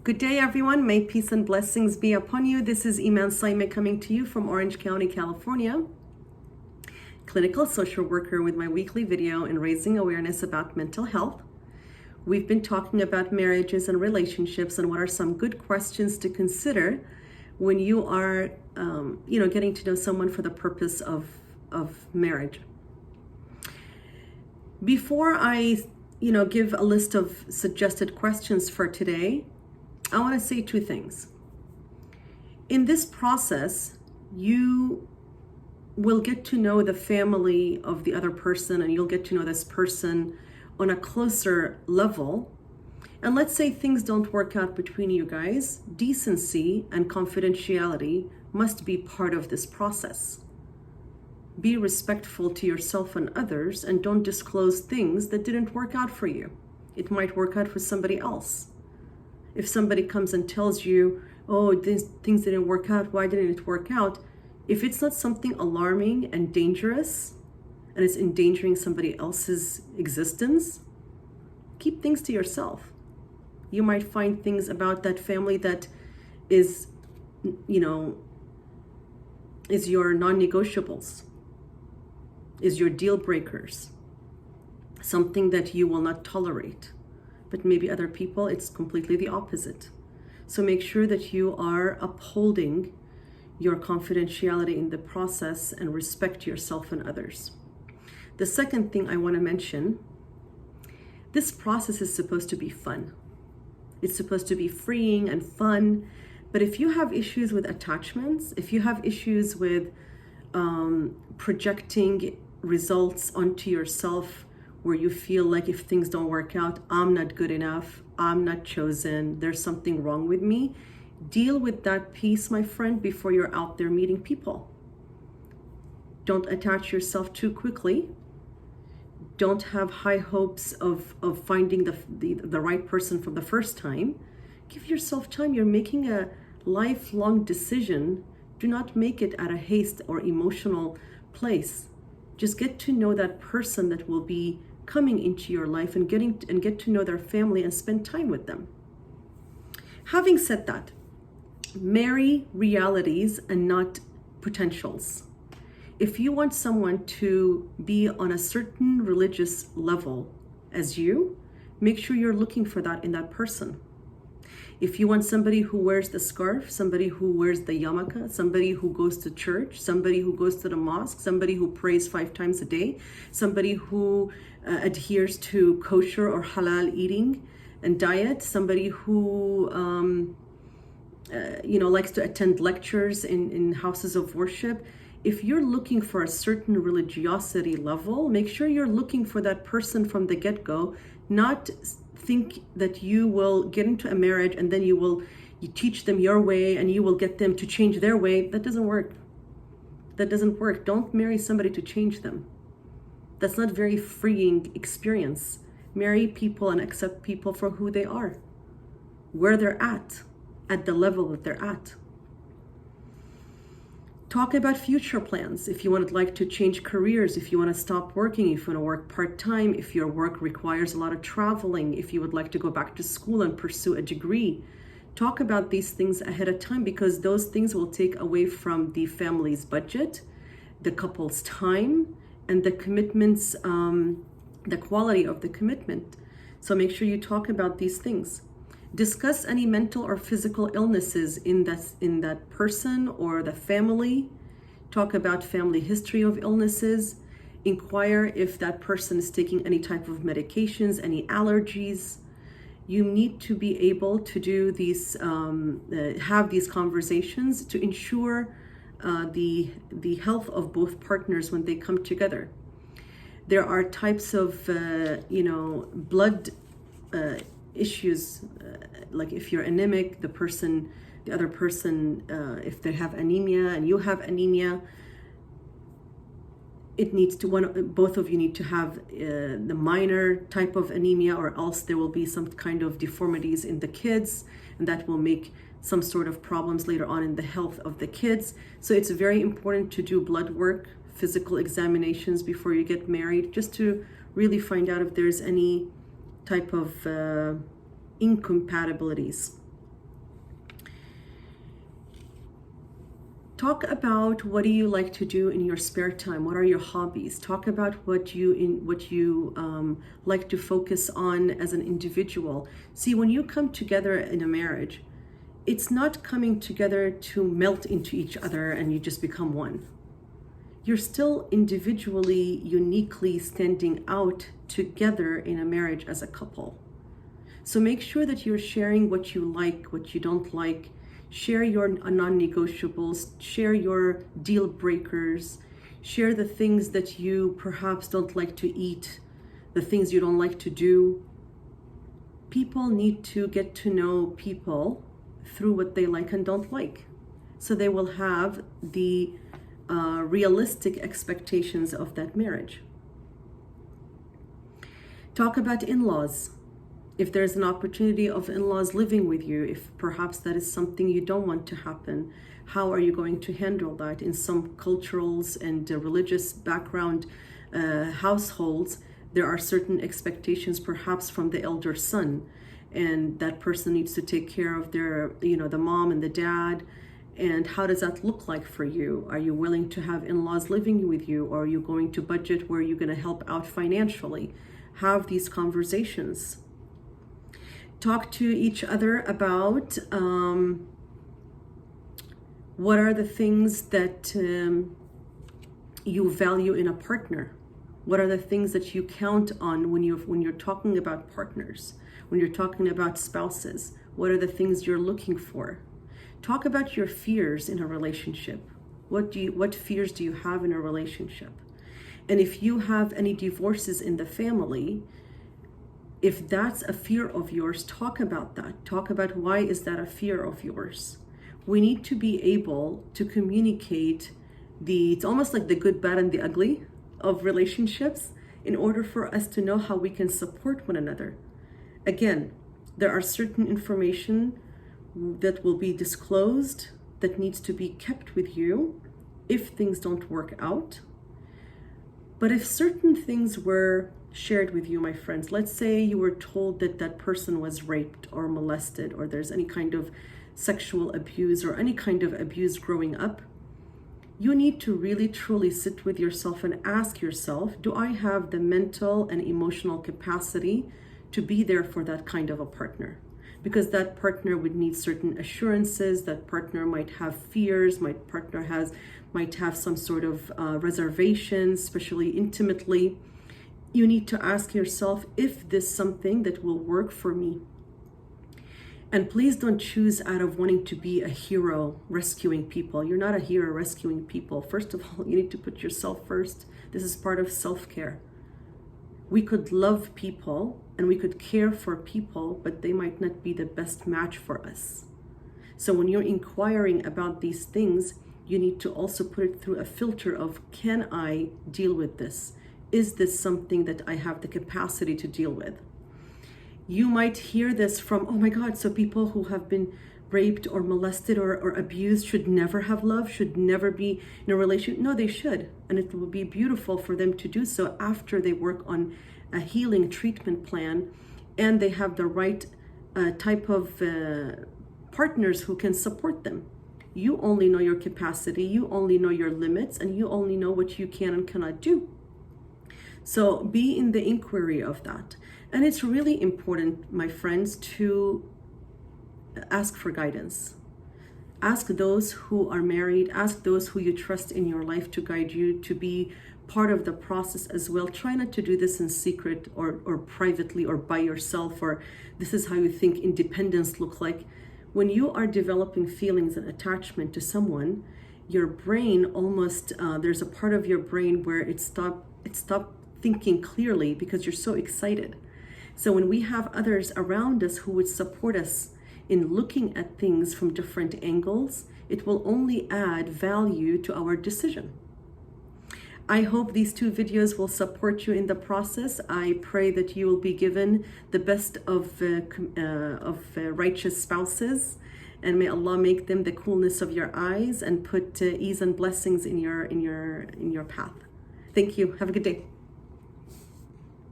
Good day, everyone. May peace and blessings be upon you. This is IMAN SAYMEH coming to you from Orange County, California. Clinical social worker with my weekly video in raising awareness about mental health. We've been talking about marriages and relationships and what are some good questions to consider when you are, getting to know someone for the purpose of marriage. Before I, give a list of suggested questions for today, I want to say two things. In this process, you will get to know the family of the other person, and you'll get to know this person on a closer level. And let's say things don't work out between you guys, decency and confidentiality must be part of this process. Be respectful to yourself and others, and don't disclose things that didn't work out for you. It might work out for somebody else. If somebody comes and tells you, oh, things didn't work out, why didn't it work out? If it's not something alarming and dangerous, and it's endangering somebody else's existence, keep things to yourself. You might find things about that family that is your non-negotiables, is your deal breakers, something that you will not tolerate. But maybe other people, it's completely the opposite. So make sure that you are upholding your confidentiality in the process and respect yourself and others. The second thing I want to mention, this process is supposed to be fun. It's supposed to be freeing and fun. But if you have issues with attachments, if you have issues with projecting results onto yourself, where you feel like if things don't work out, I'm not good enough, I'm not chosen, there's something wrong with me, deal with that piece, my friend, before you're out there meeting people. Don't attach yourself too quickly. Don't have high hopes of finding the right person from the first time. Give yourself time. You're making a lifelong decision. Do not make it at a haste or emotional place. Just get to know that person that will be coming into your life and get to know their family and spend time with them. Having said that, marry realities and not potentials. If you want someone to be on a certain religious level as you, make sure you're looking for that in that person. If you want somebody who wears the scarf, somebody who wears the yarmulke, somebody who goes to church, somebody who goes to the mosque, somebody who prays 5 times a day, somebody who adheres to kosher or halal eating and diet, somebody who likes to attend lectures in houses of worship. If you're looking for a certain religiosity level, make sure you're looking for that person from the get-go, not think that you will get into a marriage and then you teach them your way and you will get them to change their way. That doesn't work. That doesn't work. Don't marry somebody to change them. That's not very freeing experience. Marry people and accept people for who they are, where they're at the level that they're at. Talk about future plans. If you would like to change careers, if you want to stop working, if you want to work part-time, if your work requires a lot of traveling, if you would like to go back to school and pursue a degree, talk about these things ahead of time, because those things will take away from the family's budget, the couple's time, and the commitments, the quality of the commitment. So make sure you talk about these things. Discuss any mental or physical illnesses in that person or the family. Talk about family history of illnesses. Inquire if that person is taking any type of medications, any allergies. You need to be able to do these, have these conversations to ensure the health of both partners when they come together. There are types of, blood issues, like if you're anemic, the other person, if they have anemia and you have anemia, both of you need to have the minor type of anemia, or else there will be some kind of deformities in the kids, and that will make some sort of problems later on in the health of the kids. So it's very important to do blood work, physical examinations before you get married, just to really find out if there's any type of incompatibilities. Talk about what do you like to do in your spare time. What are your hobbies? Talk about what you like to focus on as an individual. See, when you come together in a marriage, it's not coming together to melt into each other and you just become one. You're still individually, uniquely standing out together in a marriage as a couple. So make sure that you're sharing what you like, what you don't like. Share your non-negotiables, share your deal breakers, share the things that you perhaps don't like to eat, the things you don't like to do. People need to get to know people through what they like and don't like. So they will have the realistic expectations of that marriage. Talk about in-laws. If there's an opportunity of in-laws living with you, if perhaps that is something you don't want to happen, how are you going to handle that? In some culturals and religious background households, there are certain expectations perhaps from the elder son, and that person needs to take care of their, the mom and the dad. And how does that look like for you? Are you willing to have in-laws living with you, or are you going to budget where you're going to help out financially? Have these conversations. Talk to each other about what are the things that you value in a partner. What are the things that you count on when you're talking about partners, when you're talking about spouses? What are the things you're looking for? Talk about your fears in a relationship. What fears do you have in a relationship? And if you have any divorces in the family, if that's a fear of yours, talk about that. Talk about why is that a fear of yours. We need to be able to communicate it's almost like the good, bad, and the ugly of relationships in order for us to know how we can support one another. Again, there are certain information that will be disclosed that needs to be kept with you if things don't work out. But if certain things were shared with you, my friends, let's say you were told that that person was raped or molested, or there's any kind of sexual abuse or any kind of abuse growing up, you need to really truly sit with yourself and ask yourself, do I have the mental and emotional capacity to be there for that kind of a partner? Because that partner would need certain assurances, that partner might have fears, might have some sort of reservations, especially intimately. You need to ask yourself, if this is something that will work for me. And please don't choose out of wanting to be a hero rescuing people. You're not a hero rescuing people. First of all, you need to put yourself first. This is part of self-care. We could love people and we could care for people, but they might not be the best match for us. So when you're inquiring about these things, you need to also put it through a filter of, can I deal with this? Is this something that I have the capacity to deal with? You might hear this from, oh my God, so people who have been raped or molested or abused should never have love, should never be in a relationship. No, they should. And it will be beautiful for them to do so after they work on a healing treatment plan and they have the right type of partners who can support them. You only know your capacity, you only know your limits, and you only know what you can and cannot do. So be in the inquiry of that. And it's really important, my friends, to ask for guidance. Ask those who are married, ask those who you trust in your life to guide you, to be part of the process as well. Try not to do this in secret or privately or by yourself, or this is how you think independence look like. When you are developing feelings and attachment to someone, your brain almost, there's a part of your brain where it stopped thinking clearly because you're so excited. So when we have others around us who would support us in looking at things from different angles, it will only add value to our decision. I hope these 2 videos will support you in the process. I pray that you will be given the best of righteous spouses, and may Allah make them the coolness of your eyes and put ease and blessings in your path. Thank you. Have a good day.